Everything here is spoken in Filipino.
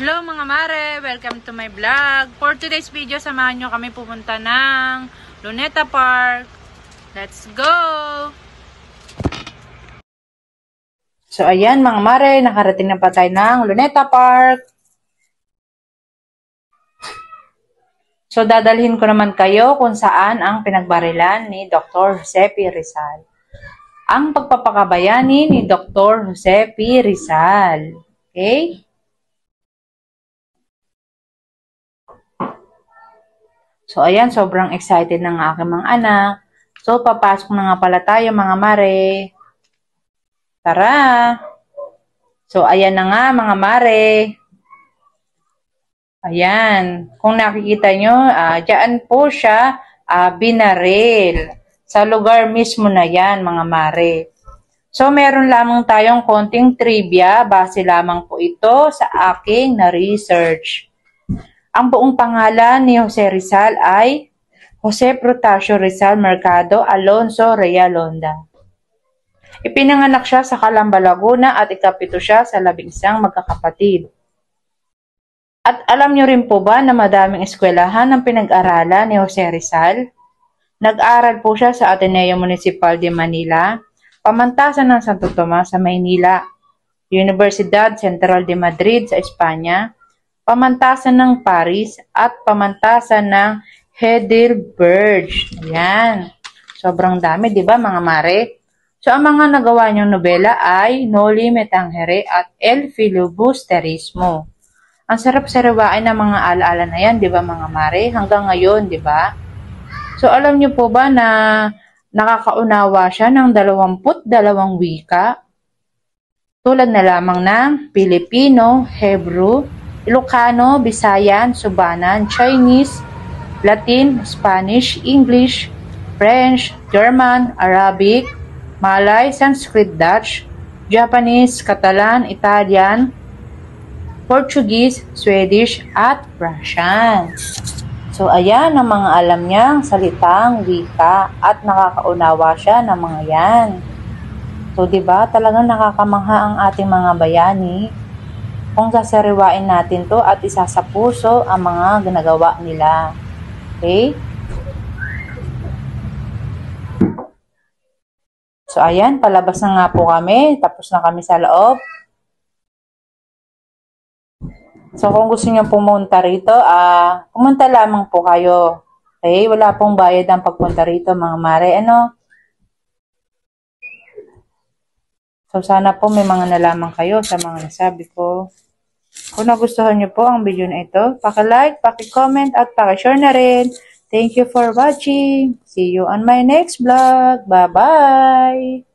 Hello mga mare! Welcome to my vlog. For today's video, samahan nyo kami pumunta ng Luneta Park. Let's go! So ayan mga mare, nakarating na pa tayo ng Luneta Park. So dadalhin ko naman kayo kung saan ang pinagbarilan ni Dr. Jose P. Rizal. Ang pagpapakabayani ni Dr. Jose P. Rizal. Okay? So, ayan, sobrang excited ng aking mga anak. So, papasok na nga pala tayo, mga mare. Tara! So, ayan na nga, mga mare. Ayan. Kung nakikita nyo, dyan po siya binaril. Sa lugar mismo na yan, mga mare. So, meron lamang tayong konting trivia. Base lamang po ito sa aking na-research. Ang buong pangalan ni Jose Rizal ay Jose Protasio Rizal Mercado Alonso Realonda. Ipinanganak siya sa Calamba, Laguna at ikapito siya sa 11 magkakapatid. At alam niyo rin po ba na madaming eskwelahan ang pinag-aralan ni Jose Rizal? Nag-aral po siya sa Ateneo Municipal de Manila, Pamantasan ng Santo Tomas sa Maynila, Universidad Central de Madrid sa Espanya, Pamantasan ng Paris at Pamantasan ng Heidelberg. Ayan. Sobrang dami, di ba mga mare? So, ang mga nagawa niyong nobela ay Noli Me Tangere at El Filibusterismo. Ang sarap sariwain ng mga alaala na yan, di ba mga mare? Hanggang ngayon, di ba? So, alam niyo po ba na nakakaunawa siya ng 22 wika? Tulad na lamang ng Pilipino, Hebrew, Ilocano, Bisayan, Subanan, Chinese, Latin, Spanish, English, French, German, Arabic, Malay, Sanskrit, Dutch, Japanese, Catalan, Italian, Portuguese, Swedish, at Russian. So, ayan ang mga alam niyang salitang wika at nakakaunawa siya ng mga yan. So, diba, talagang nakakamangha ang ating mga bayani kung sasariwain natin to at isa sa puso ang mga ginagawa nila. Okay? So, ayan, palabas na nga po kami. Tapos na kami sa loob. So, kung gusto niyo pumunta rito, pumunta lamang po kayo. Okay? Wala pong bayad ang pagpunta rito, mga mare. Ano? So, sana po may mga nalaman kayo sa mga nasabi ko. Kung nagustuhan niyo po ang video na ito, paki-like, paki-comment, at paki-share na rin. Thank you for watching. See you on my next vlog. Bye-bye!